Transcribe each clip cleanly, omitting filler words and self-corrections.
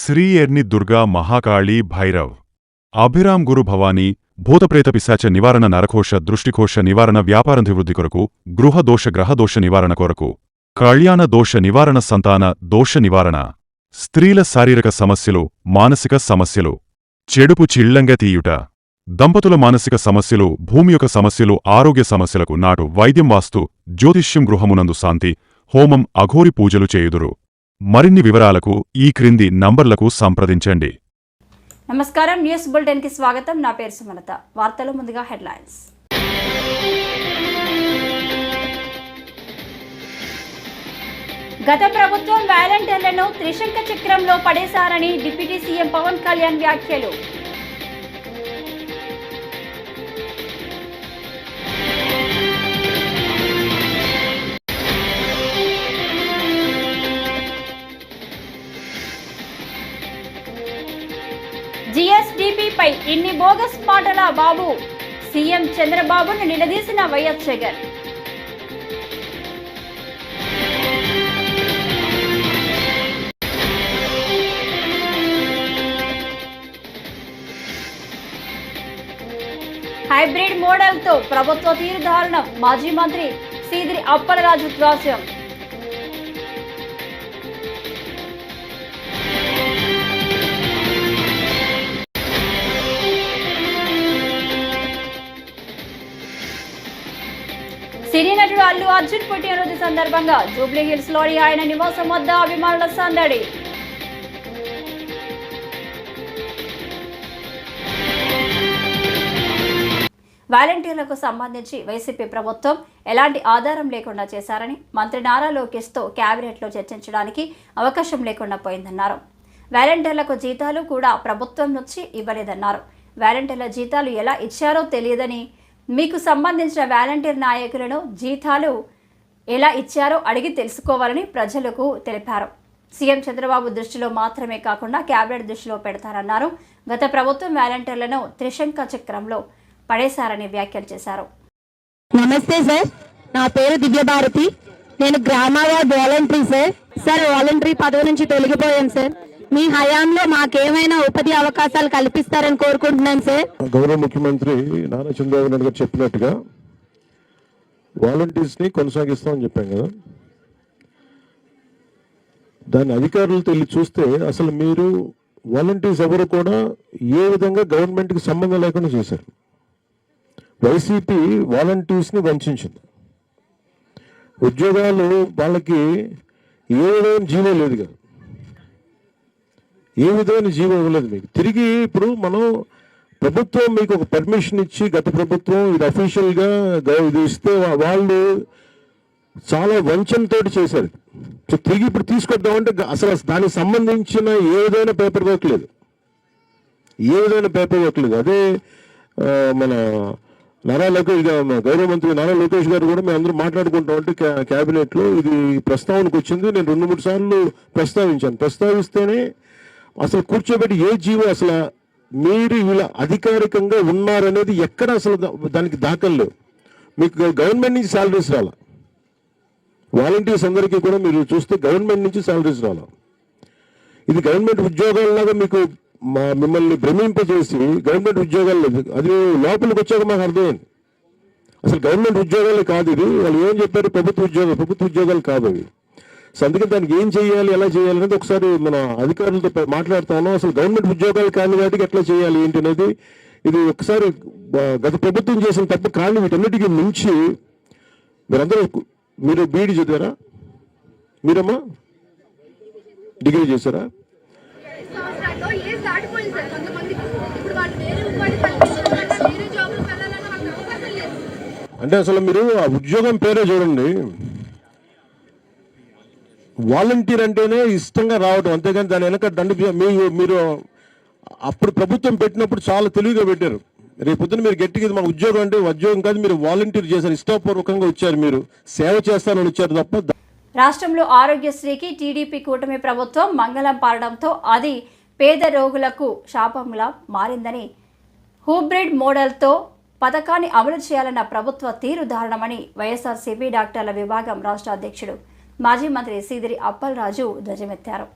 శ్రీ ఎర్ని దుర్గా మహాకాళీ భైరవ్ అభిరామ్ గురు భవానీ భూతప్రేత పిశాచ నివారణ నరకోశ దృష్టికోశ నివారణ వ్యాపారాభివృద్ధి కొరకు గృహదోష గ్రహదోష నివారణ కొరకు కళ్యాణ దోష నివారణ సంతాన దోష నివారణ స్త్రీల శారీరక సమస్యలు మానసిక సమస్యలు చెడుపు చిళ్లంగా తీయుట దంపతుల మానసిక సమస్యలు భూమి యొక్క సమస్యలు ఆరోగ్య సమస్యలకు నాటు వైద్యం వాస్తు జ్యోతిష్యం గృహమునందు శాంతి హోమం అఘోరి పూజలు చేయుదురు. మరిన్ని వివరాలకు ఈ క్రింది నంబర్లకు సంప్రదించండి. నమస్కారం, న్యూస్ బులెటిన్ కి స్వాగతం. నా పేరు సుమలత. వార్తలు ముందుగా హెడ్లైన్స్. గత ప్రభుత్వం వాలంటీర్లను త్రిశంక చక్రంలో పడేశారని డిప్యూటీ సీఎం పవన్ కళ్యాణ్ వ్యాఖ్యలు. జీఎస్డీపీపై ఇన్ని బోగస్ పాటల బాబు, సీఎం చంద్రబాబును నిలదీసిన వైఎస్ జగన్. హైబ్రిడ్ మోడల్తో ప్రభుత్వ తీరు దారుణం, మాజీ మంత్రి సీదిరి అప్పలరాజు ధ్వాసం. సినీ నటుడు అల్లు అర్జున్ పుట్టినరోజు సందర్భంగా జూబ్లీహిల్స్ లోని ఆయన నివాసం వద్ద అభిమానుల సందడి. వాలంటీర్లకు సంబంధించి వైసీపీ ప్రభుత్వం ఎలాంటి ఆధారం లేకుండా చేశారని మంత్రి నారా లోకేష్తో కేబినెట్లో చర్చించడానికి అవకాశం లేకుండా పోయిందన్నారు. వాలంటీర్లకు జీతాలు కూడా ప్రభుత్వం నుంచి ఇవ్వలేదన్నారు. వాలంటీర్ల జీతాలు ఎలా ఇచ్చారో తెలియదని, మీకు సంబంధించిన వాలంటీర్ నాయకులను జీతాలు ఎలా ఇచ్చారో అడిగి తెలుసుకోవాలని ప్రజలకు తెలిపారు. సీఎం చంద్రబాబు దృష్టిలో మాత్రమే కాకుండా కేబినెట్ దృష్టిలో పెడతారన్నారు. గత ప్రభుత్వం వాలంటీర్లను త్రిశంక చక్రంలో పడేశారని వ్యాఖ్యలు చేశారు. నమస్తే సార్, నా పేరు దివ్యభారతి. నేను గ్రామవార్డ్ వాలంటరీ సార్. వాలంటరీ పదవి నుంచి తొలగిపోయాను సార్. మీ హయాంలో మాకేమైనా ఉపాధి అవకాశాలు కల్పిస్తారని కోరుకుంటున్నాను సార్. గౌరవ ముఖ్యమంత్రి నారా చంద్రబాబు నాయుడు గారు చెప్పినట్టుగా వాలంటీర్స్ ని కొనసాగిస్తామని చెప్పాం కదా. దాని అధికారులతో వెళ్ళి చూస్తే అసలు మీరు వాలంటీర్స్ ఎవరు కూడా ఏ విధంగా గవర్నమెంట్కి సంబంధం లేకుండా చేశారు. వైసీపీ వాలంటీర్స్ని వంచింది. ఉద్యోగాలు వాళ్ళకి ఏ విధమైన జీవో లేదు కదా, ఏ విధమైన జీవో ఇవ్వలేదు మీకు. తిరిగి ఇప్పుడు మనం ప్రభుత్వం మీకు ఒక పర్మిషన్ ఇచ్చి, గత ప్రభుత్వం ఇది అఫీషియల్గా ఇది ఇస్తే వాళ్ళు చాలా వంచనతో చేశారు. సో తిరిగి ఇప్పుడు తీసుకొద్దామంటే అసలు దానికి సంబంధించిన ఏ విధమైన పేపర్ వర్క్ లేదు, అదే మన నారా లోకేష్ గారు, గౌరవ మంత్రి నారా లోకేష్ గారు కూడా మేము అందరూ మాట్లాడుకుంటామంటే క్యాబినెట్లో ఇది ప్రస్తావనకు వచ్చింది. నేను 2-3 సార్లు ప్రస్తావిస్తేనే అసలు కూర్చోబెట్టి ఏ జీవో అసలు మీరు ఇలా అధికారికంగా ఉన్నారనేది ఎక్కడ అసలు దానికి దాఖలు లేవు. మీకు గవర్నమెంట్ నుంచి శాలరీస్ రాలా, వాలంటీర్స్ అందరికీ కూడా మీరు చూస్తే గవర్నమెంట్ నుంచి శాలరీస్ రాలా. ఇది గవర్నమెంట్ ఉద్యోగాల్లాగా మీకు మిమ్మల్ని భ్రమింపజేసి గవర్నమెంట్ ఉద్యోగాలు లేదు. అది లోపలికి వచ్చాక మాకు అర్థమైంది అసలు గవర్నమెంట్ ఉద్యోగాలే కాదు ఇది. వాళ్ళు ఏం చెప్పారు, ప్రభుత్వ ఉద్యోగాలు కాదు అవి. సో అందుకని దానికి ఏం చేయాలి, ఎలా చేయాలి అనేది ఒకసారి మన అధికారులతో మాట్లాడుతాను. అసలు గవర్నమెంట్ ఉద్యోగాలు కాని వాటికి ఎట్లా చేయాలి ఏంటి అనేది ఇది ఒకసారి గత ప్రభుత్వం చేసిన తప్పు. కానీ వీటన్నిటికీ మించి మీరు బీఈడీ చదివారా, మీరమ్మా డిగ్రీ చేశారా? అంటే అసలు మీరు ఆ ఉద్యోగం పేరే చూడండి, వాలంటీర్ అంటేనే ఇష్టంగా రావడం, అంతేగాని దాని వెనక మీరు అప్పుడు ప్రభుత్వం పెట్టినప్పుడు చాలా తెలివిగా పెట్టారు. రేపొద్దున మీరు గట్టిగా మా ఉద్యోగం అంటే ఉద్యోగం కాదు, మీరు వాలంటీర్ చేశారు, ఇష్టపూర్వకంగా వచ్చారు, మీరు సేవ చేస్తారని వచ్చారు తప్ప. రాష్ట్రంలో ఆరోగ్యశ్రీకి టీడీపీ కూటమి ప్రభుత్వం మంగళం పారడంతో అది పేద రోగులకు శాపంలా మారిందని, హైబ్రిడ్ మోడల్తో పథకాన్ని అమలు చేయాలన్న ప్రభుత్వ తీరు దారుణమని వైఎస్ఆర్సీపీ డాక్టర్ల విభాగం రాష్ట్ర అధ్యక్షుడు మాజీ మంత్రి సీదిరి అప్పలరాజు ధ్వజమెత్తారు.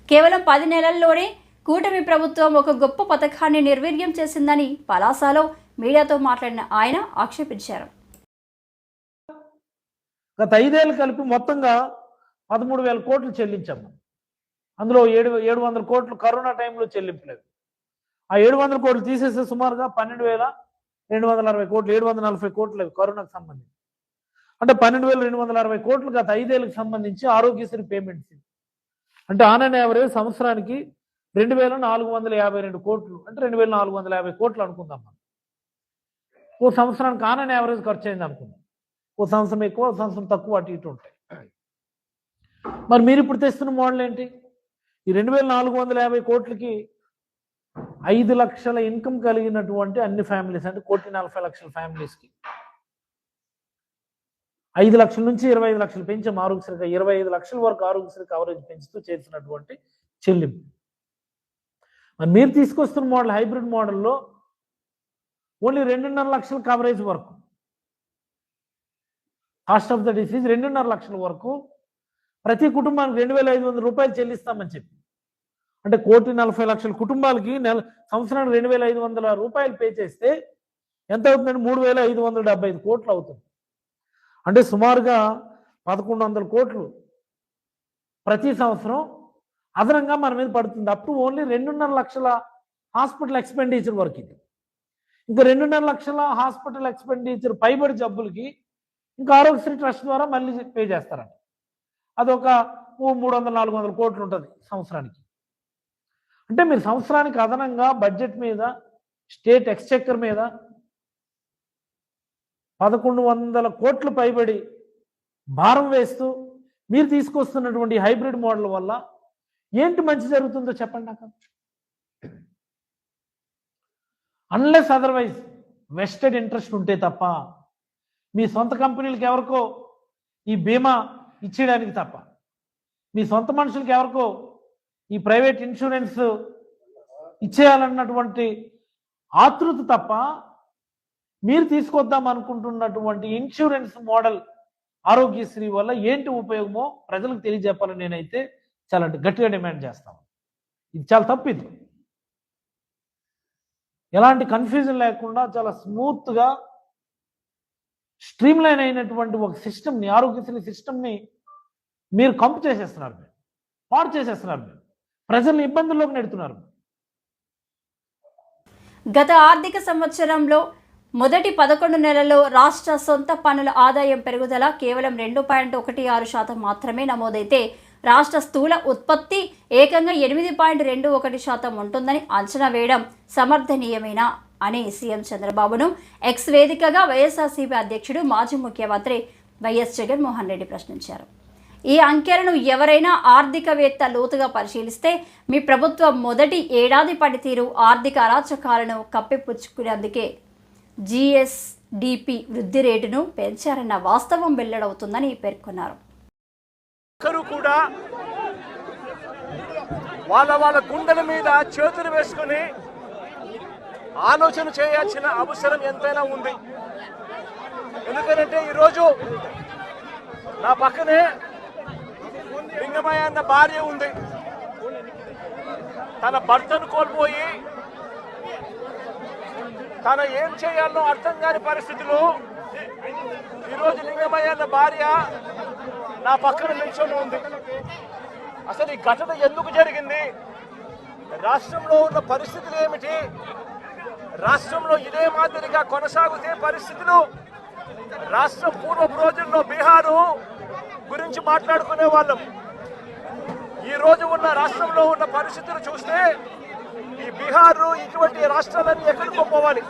కేవలం 10 నెలల్లోనే కూటమి ప్రభుత్వం ఒక గొప్ప పథకాన్ని నిర్వీర్యం చేసిందని పలాసలో మీడియాతో మాట్లాడిన ఆయన ఆక్షేపించారు. గత 5 ఏళ్ళు కలిపి మొత్తంగా 13,000 కోట్లు చెల్లించాము. అందులో 700 కోట్లు కరోనా టైంలో చెల్లింపలేదు. ఆ 700 కోట్లు తీసేస్తే సుమారుగా 12,260 కోట్లు, 740 కోట్లు కరోనాకు సంబంధించి. అంటే 12,260 కోట్లు గత 5 ఏళ్ళకి సంబంధించి ఆరోగ్యశ్రీ పేమెంట్స్. అంటే ఆన్ అండ్ యావరేజ్ సంవత్సరానికి 2,452 కోట్లు, అంటే 2,450 కోట్లు అనుకుందాం మనం. ఓ సంవత్సరానికి ఆన్ అండ్ యావరేజ్ ఖర్చు అయింది అనుకుందాం. ఓ సంవత్సరం ఎక్కువ, ఓ సంవత్సరం తక్కువ, అటు ఇటు ఉంటాయి. మరి మీరు ఇప్పుడు తెస్తున్న మోడల్ ఏంటి? ఈ 2,450 కోట్లకి 5 లక్షల ఇన్కమ్ కలిగినటువంటి అన్ని ఫ్యామిలీస్, అంటే 1,40,00,000 ఫ్యామిలీస్కి 5 లక్షల నుంచి 25 లక్షలు పెంచాం ఆరోగ్యశ్రీగా. 25 లక్షల వరకు ఆరోగ్యశ్రీ కవరేజ్ పెంచుతూ చేసినటువంటి చెల్లింపు. మరి మీరు తీసుకొస్తున్న మోడల్ హైబ్రిడ్ మోడల్లో ఓన్లీ 2.5 లక్షల కవరేజ్ వరకు, కాస్ట్ ఆఫ్ ద డిసీజ్ 2.5 లక్షల వరకు ప్రతి కుటుంబానికి 2,500 రూపాయలు చెల్లిస్తామని చెప్పి, అంటే 1,40,00,000 కుటుంబాలకి సంవత్సరానికి 2,500 రూపాయలు పే చేస్తే ఎంత అవుతుందంటే 3,575 కోట్లు అవుతుంది. అంటే సుమారుగా 1,100 కోట్లు ప్రతి సంవత్సరం అదనంగా మన మీద పడుతుంది. అప్ టు ఓన్లీ 2.5 లక్షల హాస్పిటల్ ఎక్స్పెండిచర్ వరకు. ఇది ఇంకా 2.5 లక్షల హాస్పిటల్ ఎక్స్పెండిచర్ పైబడి జబ్బులకి ఇంకా ఆరోగ్యశ్రీ ట్రస్ట్ ద్వారా మళ్ళీ పే చేస్తారంట. అదొక 300-400 కోట్లు ఉంటుంది సంవత్సరానికి. అంటే మీరు సంవత్సరానికి అదనంగా బడ్జెట్ మీద, స్టేట్ ఎక్స్చెక్కర్ మీద 1,100 కోట్లు పైబడి భారం వేస్తూ మీరు తీసుకొస్తున్నటువంటి హైబ్రిడ్ మోడల్ వల్ల ఏంటి మంచి జరుగుతుందో చెప్పండి నాకు. అన్లెస్ అదర్వైజ్ వెస్టెడ్ ఇంట్రెస్ట్ ఉంటే తప్ప, మీ సొంత కంపెనీలకు ఎవరికో ఈ బీమా ఇచ్చేయడానికి తప్ప, మీ సొంత మనుషులకి ఎవరికో ఈ ప్రైవేట్ ఇన్సూరెన్స్ ఇచ్చేయాలన్నటువంటి ఆతృత తప్ప, మీరు తీసుకొద్దాం అనుకుంటున్నటువంటి ఇన్సూరెన్స్ మోడల్ ఆరోగ్యశ్రీ వల్ల ఏంటి ఉపయోగమో ప్రజలకు తెలియజెప్పాలని నేనైతే చాలా గట్టిగా డిమాండ్ చేస్తాను. ఇది చాలా తప్పు. ఇది ఎలాంటి కన్ఫ్యూజన్ లేకుండా చాలా స్మూత్గా స్ట్రీమ్ లైన్ అయినటువంటి ఒక సిస్టమ్ని, ఆరోగ్యశ్రీ సిస్టమ్ని మీరు కంపు చేసేస్తున్నారు, మీరు పాడు చేసేస్తున్నారు, మీరు ప్రజల్ని ఇబ్బందుల్లోకి నెడుతున్నారు. గత ఆర్థిక సంవత్సరంలో మొదటి 11 నెలల్లో రాష్ట్ర సొంత పన్నుల ఆదాయం పెరుగుదల కేవలం 2.16% మాత్రమే నమోదైతే రాష్ట్ర స్థూల ఉత్పత్తి ఏకంగా 8.21% ఉంటుందని అంచనా వేయడం సమర్థనీయమేనా అని సీఎం చంద్రబాబును ఎక్స్ వేదికగా వైఎస్ఆర్సీపీ అధ్యక్షుడు మాజీ ముఖ్యమంత్రి వైఎస్ జగన్మోహన్ రెడ్డి ప్రశ్నించారు. ఈ అంకెలను ఎవరైనా ఆర్థికవేత్త లోతుగా పరిశీలిస్తే మీ ప్రభుత్వం మొదటి ఏడాది పనితీరు ఆర్థిక అరాచకాలను కప్పిపుచ్చుకునేందుకే జీఎస్డిపి వృద్ధి రేటును పెంచారన్న వాస్తవం వెల్లడవుతుందని పేర్కొన్నారు. కూడా వాళ్ళ గుండెల మీద చేతులు వేసుకుని ఆలోచన చేయాల్సిన అవసరం ఎంతైనా ఉంది. ఎందుకంటే ఈరోజు నా పక్కనే లింగమయ్య అన్న భార్య ఉంది. తన భర్తను కోల్పోయి తన ఏం చేయాలో అర్థం కాని పరిస్థితిలో ఈరోజు లింగమయ్య అన్న భార్య నా పక్కన నిల్చొని ఉంది. అసలు ఈ ఘటన ఎందుకు జరిగింది, రాష్ట్రంలో ఉన్న పరిస్థితులు ఏమిటి, రాష్ట్రంలో ఇదే మాదిరిగా కొనసాగితే పరిస్థితులు, రాష్ట్రం పూర్వపు రోజుల్లో బీహారు గురించి మాట్లాడుకునే వాళ్ళం. ఈ రోజు ఉన్న రాష్ట్రంలో ఉన్న పరిస్థితులు చూస్తే ఈ బీహారు ఇటువంటి రాష్ట్రాలన్నీ ఎక్కడికో పోవాలి.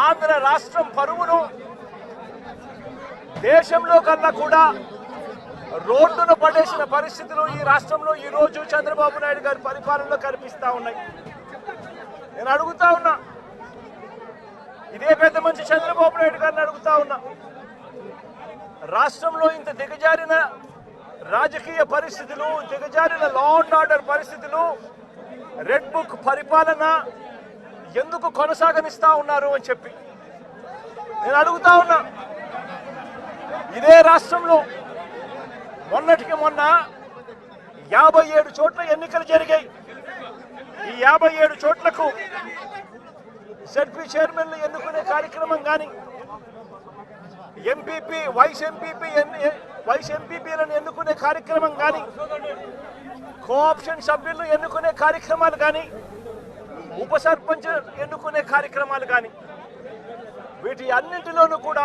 ఆంధ్ర రాష్ట్రం పరువును దేశంలో కన్నా కూడా రోడ్డును పడేసిన పరిస్థితులు ఈ రాష్ట్రంలో ఈ రోజు చంద్రబాబు నాయుడు గారి పరిపాలనలో కనిపిస్తా ఉన్నాయి. నేను అడుగుతా ఉన్నా, ఇదే పెద్ద మనిషి చంద్రబాబు నాయుడు గారిని అడుగుతా ఉన్నా, రాష్ట్రంలో ఇంత దిగజారిన రాజకీయ పరిస్థితులు, దిగజారిన లా అండ్ ఆర్డర్ పరిస్థితులు, రెడ్ బుక్ పరిపాలన ఎందుకు కొనసాగనిస్తా ఉన్నారు అని చెప్పి నేను అడుగుతా ఉన్నా. ఇదే రాష్ట్రంలో మొన్నటికి మొన్న 57 చోట్ల ఎన్నికలు జరిగాయి. ఈ 57 చోట్లకు జడ్పీ చైర్మన్లు ఎన్నుకునే కార్యక్రమం కానీ, ఎంపీపీ వైస్ ఎంపీపీలను ఎన్నుకునే కార్యక్రమం కానీ, కోఆప్షన్ సభ్యులను ఎన్నుకునే కార్యక్రమాలు కానీ, ఉప సర్పంచ్ ఎన్నుకునే కార్యక్రమాలు కానీ, వీటి అన్నింటిలోనూ కూడా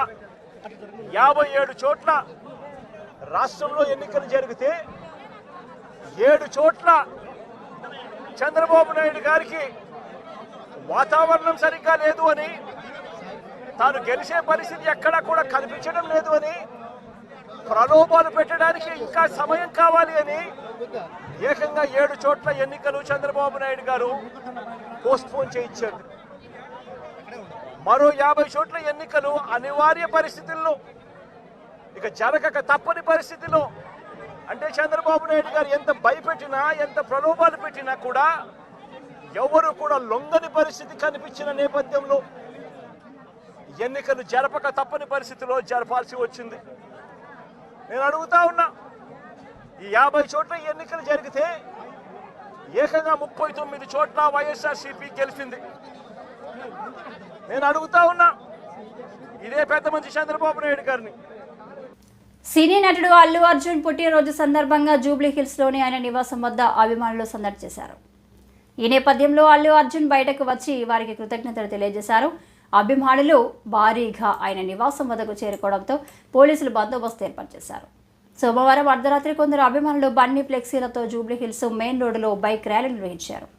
57 చోట్ల రాష్ట్రంలో ఎన్నికలు జరిగితే 7 చోట్ల చంద్రబాబు నాయుడు గారికి వాతావరణం సరిగ్గా లేదు అని, తాను గెలిచే పరిస్థితి ఎక్కడా కూడా కనిపించడం లేదు అని, ప్రలోభాలు పెట్టడానికి ఇంకా సమయం కావాలి అని ఏకంగా 7 చోట్ల ఎన్నికలు చంద్రబాబు నాయుడు గారు పోస్ట్పోన్ చేయించారు. మరో 50 చోట్ల ఎన్నికలు అనివార్య పరిస్థితుల్లో, ఇక జరగక తప్పని పరిస్థితిలో, అంటే చంద్రబాబు నాయుడు గారు ఎంత భయపెట్టినా, ఎంత ప్రలోభాలు పెట్టినా కూడా ఎవరు కూడా లొంగని పరిస్థితి కనిపించిన నేపథ్యంలో ఎన్నికలు జరపక తప్పని పరిస్థితిలో జరపాల్సి వచ్చింది. నేను అడుగుతా ఉన్నా, ఈ 50 చోట్ల ఎన్నికలు జరిగితే ఏకంగా 39 చోట్ల వైఎస్ఆర్సీపీ గెలిచింది. నేను అడుగుతా ఉన్నా ఇదే పెద్ద మంచి చంద్రబాబు నాయుడు గారిని. సినీ నటుడు అల్లు అర్జున్ పుట్టినరోజు సందర్భంగా జూబ్లీ హిల్స్లోని ఆయన నివాసం వద్ద అభిమానులు సందడి చేశారు. ఈ నేపథ్యంలో అల్లు అర్జున్ బయటకు వచ్చి వారికి కృతజ్ఞతలు తెలియజేశారు. అభిమానులు భారీగా ఆయన నివాసం వద్దకు చేరుకోవడంతో పోలీసులు బందోబస్తు ఏర్పాటు చేశారు. సోమవారం అర్ధరాత్రి కొందరు అభిమానులు బన్నీ ఫ్లెక్సీలతో జూబ్లీ హిల్స్ మెయిన్ రోడ్డులో బైక్ ర్యాలీ నిర్వహించారు.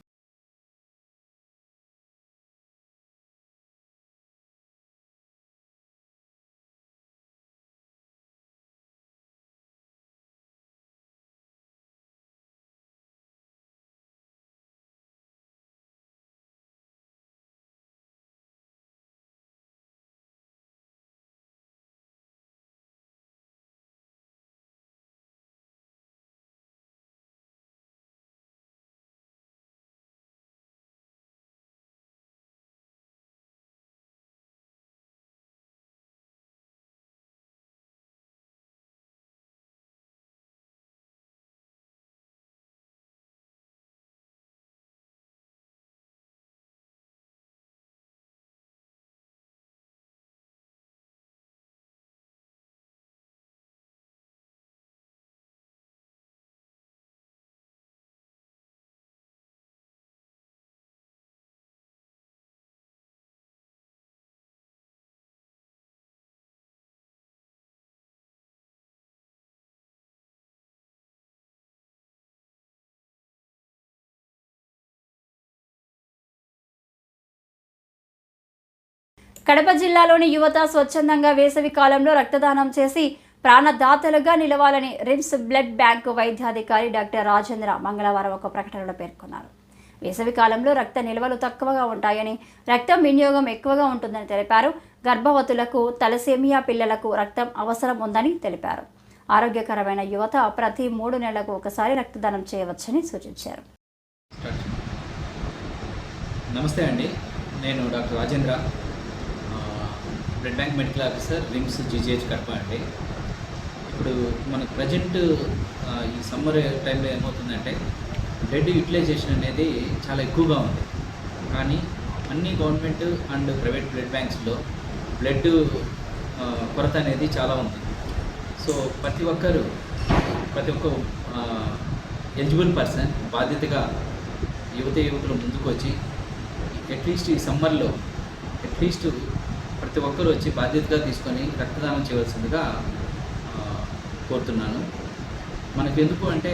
కడప జిల్లాలోని యువత స్వచ్ఛందంగా వేసవి కాలంలో రక్తదానం చేసి ప్రాణదాతలుగా నిలవాలని రిమ్స్ బ్లడ్ బ్యాంకు వైద్యాధికారి డాక్టర్ రాజేంద్ర మంగళవారం ఒక ప్రకటనలో పేర్కొన్నారు. వేసవి కాలంలో రక్త నిల్వలు తక్కువగా ఉంటాయని, రక్తం వినియోగం ఎక్కువగా ఉంటుందని తెలిపారు. గర్భవతులకు, తలసేమియా పిల్లలకు రక్తం అవసరం ఉందని తెలిపారు. ఆరోగ్యకరమైన యువత ప్రతి 3 నెలలకు ఒకసారి రక్తదానం చేయవచ్చని సూచించారు. నమస్తే అండి, నేను doctor Rajendra, blood bank medical officer, RIMS GGH Kadapa అండి. ఇప్పుడు మనకు ప్రజెంట్ ఈ సమ్మర్ టైంలో ఏమవుతుందంటే బ్లడ్ యూటిలైజేషన్ అనేది చాలా ఎక్కువగా ఉంది. కానీ అన్ని గవర్నమెంట్ అండ్ ప్రైవేట్ బ్లడ్ బ్యాంక్స్లో బ్లడ్ కొరత అనేది చాలా ఉంది. సో ప్రతి ఒక్క ఎలిజిబుల్ పర్సన్ బాధ్యతగా యువతులు ముందుకు వచ్చి అట్లీస్ట్ ఈ సమ్మర్లో ప్రతి ఒక్కరు వచ్చి బాధ్యతగా తీసుకొని రక్తదానం చేయవలసిందిగా కోరుతున్నాను. మనకు ఎందుకు అంటే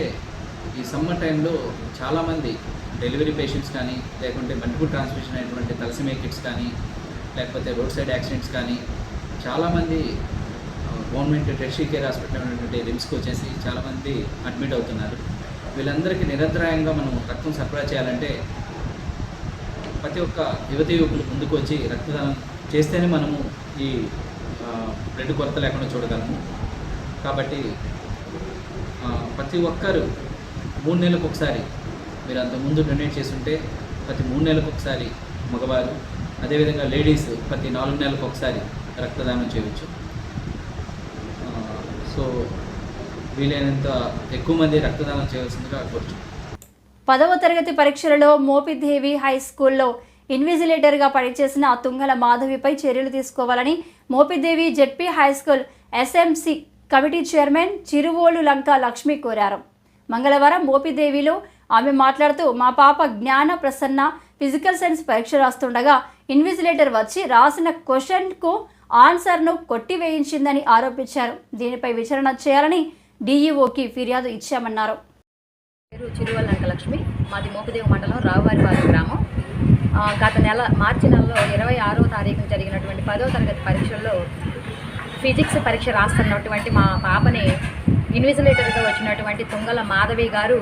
ఈ సమ్మర్ టైంలో చాలామంది డెలివరీ పేషెంట్స్ కానీ, లేకుంటే మల్టిపుల్ ట్రాన్స్మిషన్ అయినటువంటి తలసేమియా కిట్స్ కానీ, లేకపోతే రోడ్ సైడ్ యాక్సిడెంట్స్ కానీ, చాలామంది గవర్నమెంట్ టెర్షియరీ కేర్ హాస్పిటల్ ఉన్నటువంటి రిమ్స్కి వచ్చేసి చాలామంది అడ్మిట్ అవుతున్నారు. వీళ్ళందరికీ నిరంతరాయంగా మనం రక్తం సరఫరా చేయాలంటే ప్రతి ఒక్క యువకులు ముందుకు వచ్చి రక్తదానం చేస్తేనే మనము ఈ బ్లడ్ కొరత లేకుండా చూడగలము. కాబట్టి ప్రతి ఒక్కరు 3 నెలలకు ఒకసారి, మీరు అంతకుముందు డొనేట్ చేస్తుంటే ప్రతి 3 నెలలకు ఒకసారి మగవారు, అదేవిధంగా లేడీస్ ప్రతి 4 నెలలకు ఒకసారి రక్తదానం చేయవచ్చు. సో వీలైనంత ఎక్కువ మంది రక్తదానం చేయాల్సిందిగా కోరుచున్నాను. 10వ తరగతి పరీక్షలలో మోపిదేవి హై స్కూల్లో ఇన్విజిలేటర్గా పనిచేసిన తుంగల మాధవిపై చర్యలు తీసుకోవాలని Mopidevi ZP high school SMC committee chairman Chiruvolu Lanka Lakshmi కోరారు. మంగళవారం మోపిదేవిలో ఆమె మాట్లాడుతూ, మా పాప జ్ఞాన ప్రసన్న ఫిజికల్ సైన్స్ పరీక్ష రాస్తుండగా ఇన్విజిలేటర్ వచ్చి రాసిన క్వశ్చన్కు ఆన్సర్ను కొట్టివేయించిందని ఆరోపించారు. దీనిపై విచారణ చేయాలని డీఈఓకి ఫిర్యాదు ఇచ్చామన్నారు. పేరు చిరువల్ లంకలక్ష్మి, మాది మోపిదేవి మండలం రావువారిపాలెం గ్రామం. గత నెల మార్చి నెలలో 26వ తారీఖున జరిగినటువంటి 10వ తరగతి పరీక్షల్లో ఫిజిక్స్ పరీక్ష రాస్తున్నటువంటి మా పాపని ఇన్విజిలేటర్గా వచ్చినటువంటి తుంగల మాధవి గారు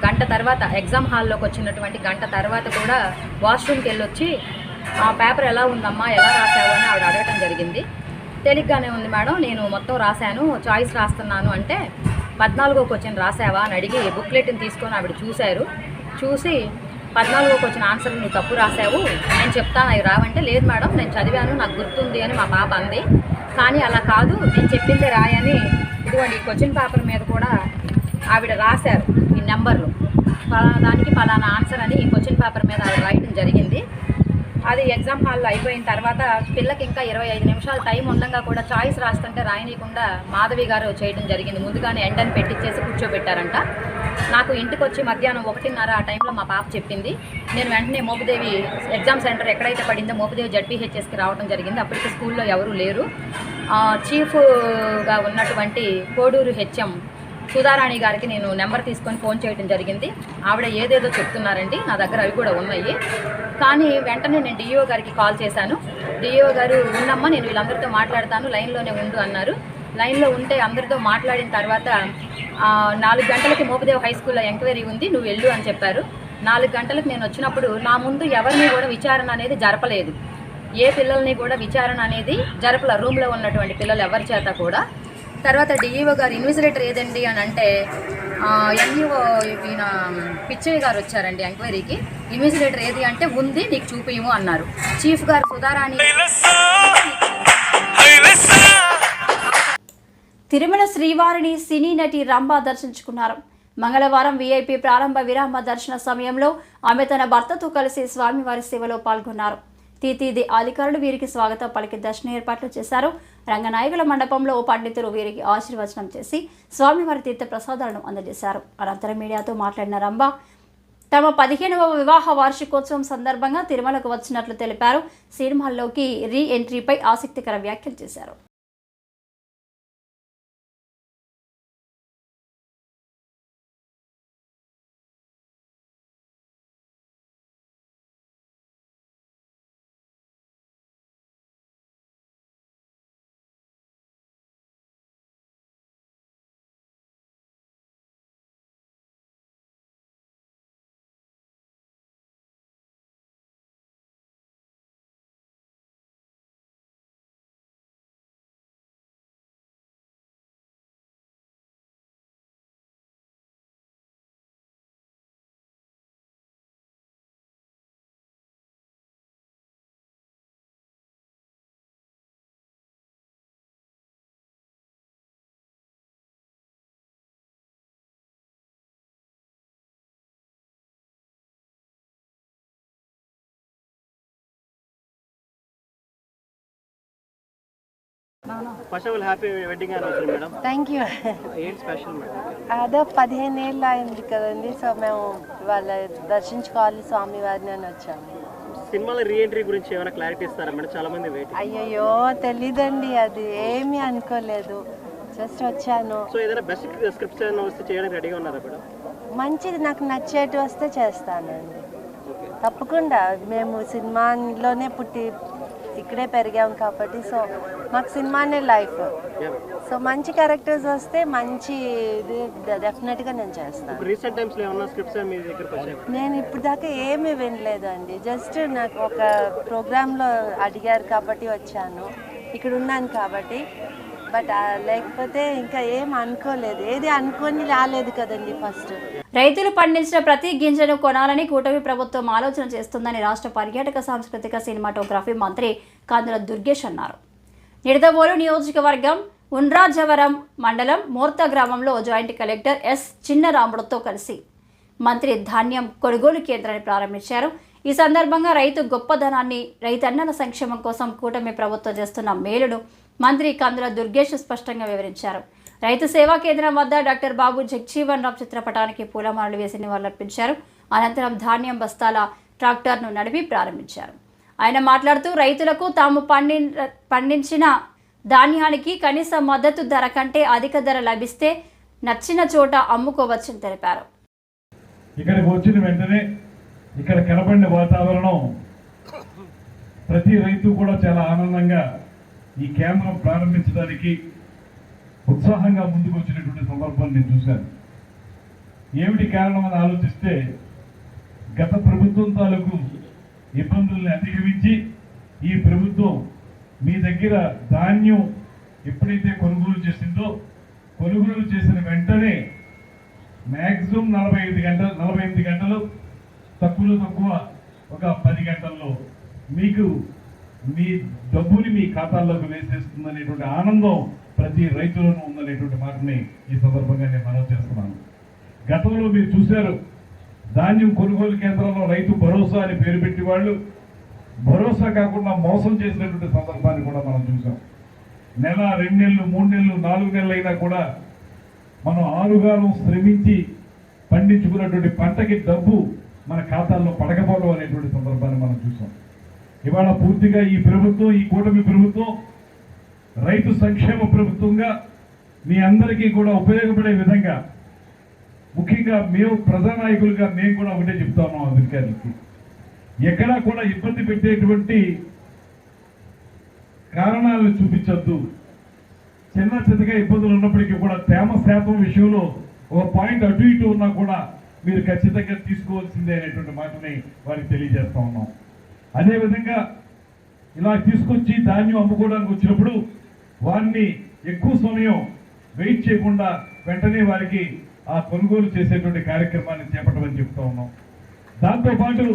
గంట తర్వాత ఎగ్జామ్ హాల్లోకి వచ్చినటువంటి గంట తర్వాత కూడా వాష్రూమ్కి వెళ్ళొచ్చి ఆ పేపర్ ఎలా ఉందమ్మా, ఎలా రాసావు అని ఆవిడ అడగటం జరిగింది. తేలిగ్గానే ఉంది మేడం, నేను మొత్తం రాశాను, చాయిస్ రాస్తున్నాను అంటే 14వ క్వశ్చన్ రాసావా అని అడిగి బుక్లెట్ని తీసుకొని ఆవిడ చూశారు. చూసి 14వ క్వశ్చన్ ఆన్సర్ నువ్వు తప్పు రాసావు, నేను చెప్తాను అవి రావంటే, లేదు మేడం నేను చదివాను, నాకు గుర్తుంది అని మా పాప అంది. కానీ అలా కాదు, నేను చెప్పిందే రాయని ఇటువంటి క్వశ్చన్ పేపర్ మీద కూడా ఆవిడ రాశారు ఈ నెంబర్లు, పలానా దానికి పలానా ఆన్సర్ అని ఈ క్వశ్చన్ పేపర్ మీద ఆవిడ రాయడం జరిగింది. అది ఎగ్జామ్ హాల్లో అయిపోయిన తర్వాత పిల్లకి ఇంకా 25 నిమిషాలు టైం ఉండగా కూడా చాయిస్ రాస్తుంటే రాయనీయకుండా మాధవి గారు చేయడం జరిగింది. ముందుగానే ఎండని పెట్టించేసి కూర్చోబెట్టారంట. నాకు ఇంటికి వచ్చి మధ్యాహ్నం 1:30 ఆ టైంలో మా పాప చెప్పింది. నేను వెంటనే మోపిదేవి ఎగ్జామ్ సెంటర్ ఎక్కడైతే పడిందో మోపిదేవి జడ్పీహెచ్ఎస్కి రావడం జరిగింది. అప్పటికి స్కూల్లో ఎవరూ లేరు. చీఫ్గా ఉన్నటువంటి కోడూరు హెచ్ఎం సుధారాణి గారికి నేను నెంబర్ తీసుకొని ఫోన్ చేయడం జరిగింది. ఆవిడ ఏదేదో చెప్తున్నారండి, నా దగ్గర అవి కూడా ఉన్నాయి. కానీ వెంటనే నేను డిఈఓ గారికి కాల్ చేశాను. డిఈఓ గారు ఉన్నమ్మా, నేను వీళ్ళందరితో మాట్లాడతాను, లైన్లోనే ఉండు అన్నారు. లైన్లో ఉంటే అందరితో మాట్లాడిన తర్వాత 4 గంటలకి మోపిదేవి హై స్కూల్లో ఎంక్వైరీ ఉంది, నువ్వు వెళ్ళు అని చెప్పారు. 4 గంటలకు నేను వచ్చినప్పుడు నా ముందు ఎవరిని కూడా విచారణ అనేది జరపలేదు. ఏ పిల్లల్ని కూడా విచారణ అనేది జరపల, రూమ్లో ఉన్నటువంటి పిల్లలు ఎవరి చేత కూడా. తర్వాత డిఈఓ గారు ఇన్విజిలేటర్ ఏదండి అని అంటే ఎంఈఓ ఈయన పిచ్చయ్య గారు వచ్చారండి ఎంక్వైరీకి. ఇన్విజిలేటర్ ఏది అంటే ఉంది, నీకు చూపియము అన్నారు. చీఫ్ గారు సుధారాణి. తిరుమల శ్రీవారిని సినీ నటి రంభ దర్శించుకున్నారు. మంగళవారం వీఐపీ ప్రారంభ విరామ దర్శన సమయంలో ఆమె తన భర్తతో కలిసి స్వామివారి సేవలో పాల్గొన్నారు. తీతీది అధికారులు వీరికి స్వాగతం పలికి దర్శన ఏర్పాట్లు చేశారు. రంగనాయకుల మండపంలో పండితులు వీరికి ఆశీర్వచనం చేసి స్వామివారి తీర్థ ప్రసాదాలను అందజేశారు. అనంతరం మీడియాతో మాట్లాడిన రంభ తమ 15వ వివాహ వార్షికోత్సవం సందర్భంగా తిరుమలకు వచ్చినట్లు తెలిపారు. సినిమాల్లోకి రీ ఎంట్రీపై ఆసక్తికర వ్యాఖ్యలు చేశారు. First of all happy wedding anniversary madam. Thank you. ఏంటి స్పెషల్ మేడం? అదే 15 ఏళ్ళు అయింది కదండి, సో మేము వాళ్ళ దర్శించుకోవాలి స్వామివారిని అని వచ్చాము. సినిమాల రీ ఎంట్రీ గురించి ఏమైనా క్లారిటీ ఇస్తారా మేడం? చాలా మంది వెయిట్. అయ్యయ్యో తెలీదండి, అది ఏమీ అనుకోలేదు, జస్ట్ వచ్చాను. సో ఏదైనా బెస్ట్ స్క్రిప్ట్స్ ఏమైనా వస్తే చేయడానికి రెడీగా ఉన్నారా మేడం? మంచిది, నాకు నచ్చేటి వస్తే చేస్తానండి తప్పకుండా. మేము సినిమాలోనే పుట్టి ఇక్కడే పెరిగాం కాబట్టి, సో మాకు సినిమానే లైఫ్. సో మంచి క్యారెక్టర్స్ వస్తే మంచి ఇది డెఫినెట్గా నేను చేస్తాను. రీసెంట్ టైమ్స్లో ఏమన్నా స్క్రిప్ట్స్ మీ దగ్గరకు వచ్చాయి? నేను ఇప్పుడు దాకా ఏమీ వినలేదు అండి, జస్ట్ నాకు ఒక ప్రోగ్రాంలో అడిగారు కాబట్టి వచ్చాను, ఇక్కడ ఉన్నాను కాబట్టి. బట్ లేకపోతే ఇంకా ఏం అనుకోలేదు, ఏది అనుకొని రాలేదు కదండి. ఫస్ట్ రైతులు పండించిన ప్రతి గింజను కొనాలని కూటమి ప్రభుత్వం ఆలోచన చేస్తుందని రాష్ట్ర పర్యాటక సాంస్కృతిక సినిమాటోగ్రఫీ మంత్రి కందుల దుర్గేష్ అన్నారు. నిడదవోలు నియోజకవర్గం ఉండ్రాజవరం మండలం మోర్త గ్రామంలో జాయింట్ కలెక్టర్ ఎస్ చిన్నరాముడుతో కలిసి మంత్రి ధాన్యం కొనుగోలు కేంద్రాన్ని ప్రారంభించారు. ఈ సందర్భంగా రైతు గొప్పదనాన్ని, రైతన్నల సంక్షేమం కోసం కూటమి ప్రభుత్వం చేస్తున్న మేలును మంత్రి కందుల దుర్గేష్ స్పష్టంగా వివరించారు. రైతు సేవా కేంద్రం వద్ద డాక్టర్ బాబు జగ్జీవన్ రామ్ చిత్రపటానికి పూలమాలలు వేసి నివాళులర్పించారు. అనంతరం ధాన్యం బస్తాల ట్రాక్టర్ను నడిపి ప్రారంభించారు. ఆయన మాట్లాడుతూ రైతులకు తాము పండించిన ధాన్యానికి కనీస మద్దతు ధర కంటే అధిక ధర లభిస్తే నచ్చిన చోట అమ్ముకోవచ్చని తెలిపారు. ఇక్కడికి వచ్చిన వెంటనే ఇక్కడ కనబడిన వాతావరణం ప్రతి రైతు కూడా చాలా ఆనందంగా ఈ కేంద్రం ప్రారంభించడానికి ఉత్సాహంగా ముందుకు వచ్చినటువంటి సందర్భాన్ని నేను చూశాను. ఏమిటి కారణం అని ఆలోచిస్తే గత ప్రభుత్వం తాలూకు ఇబ్బందుల్ని అధిగమించి ఈ ప్రభుత్వం మీ దగ్గర ధాన్యం ఎప్పుడైతే కొనుగోలు చేసిందో, కొనుగోలు చేసిన వెంటనే మ్యాక్సిమం 48 గంటలు తక్కువ ఒక 10 గంటల్లో మీకు మీ డబ్బుని మీ ఖాతాల్లోకి వేసేస్తుందనేటువంటి ఆనందం ప్రతి రైతులోనూ ఉందనేటువంటి మాటని ఈ సందర్భంగా నేను మనవి చేస్తున్నాను. గతంలో మీరు చూశారు, ధాన్యం కొనుగోలు కేంద్రంలో రైతు భరోసా అని పేరు పెట్టి వాళ్ళు భరోసా కాకుండా మోసం చేసినటువంటి సందర్భాన్ని కూడా మనం చూసాం. నెల, 2 నెలలు, 3 నెలలు, 4 నెలలు అయినా కూడా మనం ఆరుగాలం శ్రమించి పండించుకున్నటువంటి పంటకి డబ్బు మన ఖాతాల్లో పడకపోవడం అనేటువంటి సందర్భాన్ని మనం చూసాం. ఇవాళ పూర్తిగా ఈ ప్రభుత్వం, ఈ కూటమి ప్రభుత్వం రైతు సంక్షేమ ప్రభుత్వంగా మీ అందరికీ కూడా ఉపయోగపడే విధంగా, ముఖ్యంగా మేము ప్రజానాయకులుగా మేము కూడా ఒకటే చెప్తా ఉన్నాం అధికారులకి, ఎక్కడా కూడా ఇబ్బంది పెట్టేటువంటి కారణాలను చూపించొద్దు. చిన్నగా ఇబ్బందులు ఉన్నప్పటికీ కూడా తేమ శాతం విషయంలో ఒక పాయింట్ అటు ఇటు ఉన్నా కూడా మీరు ఖచ్చితంగా తీసుకోవాల్సిందే అనేటువంటి మాటని వారికి తెలియజేస్తా ఉన్నాం. అదేవిధంగా ఇలా తీసుకొచ్చి ధాన్యం అమ్ముకోవడానికి వచ్చినప్పుడు వారిని ఎక్కువ సమయం వెయిట్ చేయకుండా వెంటనే వారికి ఆ కొనుగోలు చేసేటువంటి కార్యక్రమాన్ని చేపట్టమని చెప్తా ఉన్నాం. దాంతోపాటు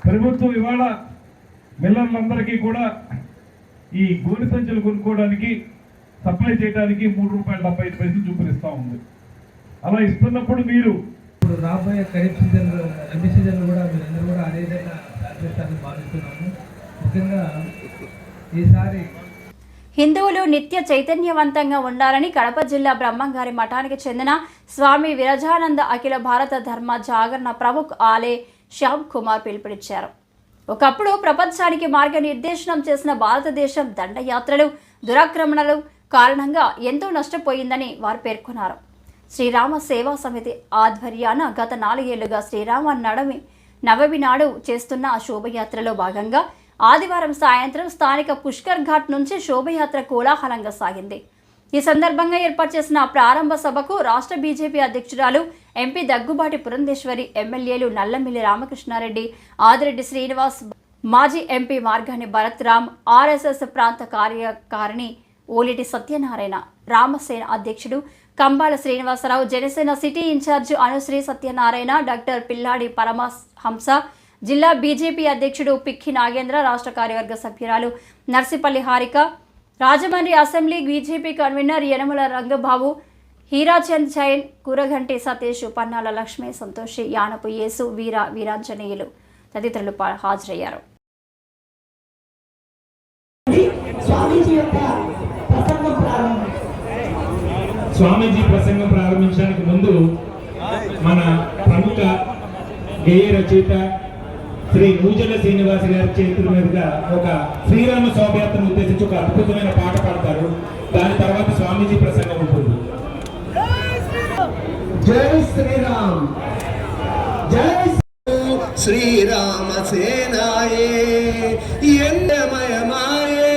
ప్రభుత్వం ఇవాళ మిల్లర్లందరికీ కూడా ఈ గోనె సంచులు కొనుక్కోవడానికి, సప్లై చేయడానికి ₹3.75 చూపిస్తా ఉంది. అలా ఇస్తున్నప్పుడు మీరు ఇప్పుడు రాబోయే ఖరీఫ్ సీజన్, రబీ సీజన్ కూడా మీరందరూ కూడా అదే విధంగా చేస్తారని భావిస్తున్నాము. ముఖ్యంగా ఈసారి హిందువులు నిత్య చైతన్యవంతంగా ఉండాలని కడప జిల్లా బ్రహ్మంగారి మఠానికి చెందిన స్వామి విరజానంద అఖిల భారత ధర్మ జాగరణ ప్రముఖ్ ఆలే శ్యామ్ కుమార్ పిలుపునిచ్చారు. ఒకప్పుడు ప్రపంచానికి మార్గనిర్దేశనం చేసిన భారతదేశం దండయాత్రలు, దురాక్రమణలు కారణంగా ఎంతో నష్టపోయిందని వారు పేర్కొన్నారు. శ్రీరామ సేవా సమితి ఆధ్వర్యాన గత 4 ఏళ్లుగా శ్రీరామ నవమి నాడు చేస్తున్న శోభయాత్రలో భాగంగా ఆదివారం సాయంత్రం స్థానిక పుష్కర్ ఘాట్ నుంచి శోభయాత్ర కోలాహలంగా సాగింది. ఈ సందర్భంగా ఏర్పాటు చేసిన ప్రారంభ సభకు రాష్ట్ర బీజేపీ అధ్యక్షురాలు ఎంపీ దగ్గుబాటి పురంధేశ్వరి, ఎమ్మెల్యేలు నల్లమిల్లి రామకృష్ణారెడ్డి, ఆదిరెడ్డి శ్రీనివాస్, మాజీ ఎంపీ మార్గాని భరత్ రామ్, ఆర్ఎస్ఎస్ ప్రాంత కార్యకారిణి ఓలిటి సత్యనారాయణ, రామసేన అధ్యక్షుడు Kambala Srinivasarao, Janasena city incharge Anushri Satyanarayana, doctor Pilladi Paramahamsa, జిల్లా బీజేపీ అధ్యక్షుడు పిక్కి నాగేంద్ర, రాష్ట్ర కార్యవర్గ సభ్యురాలు Narsipalli Harika, Rajahmundry assembly BJP convener Yanamala Rangababu, Hirachand Jain, Kuraganti Satish, Pannala Lakshmi, Santoshi, Yanapu Yesu, Veeranjaneyulu తదితరులు హాజరయ్యారు. స్వామీజీ ప్రసంగం ప్రారంభించడానికి ముందు మన ప్రముఖ గేయ రచయిత శ్రీ నూజల శ్రీనివాస్ గారి చేతుల మీదుగా ఒక శ్రీరామ శోభయాత్రను ఉద్దేశించి ఒక అద్భుతమైన పాట పాడతారు. దాని తర్వాత స్వామీజీ ప్రసంగం ఉంటుంది. జై శ్రీరామ్, జై శ్రీరామ సేనాయే ఎందమయమాయే.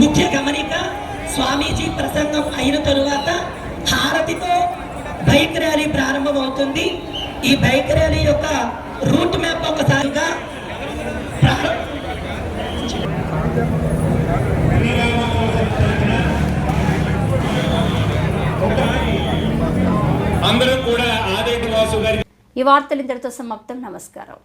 ముఖ్య గమనిక, స్వామీజీ ప్రసంగం అయిన తరువాత హారతితో బైక్ ర్యాలీ ప్రారంభమవుతుంది. ఈ బైక్ ర్యాలీ యొక్క రూట్ మ్యాప్ ఒకసారిగా అందరం కూడా ఆదిరెడ్డి వాసు గారి ఈ వార్తలు ఇంతటితో సమాప్తం. నమస్కారం.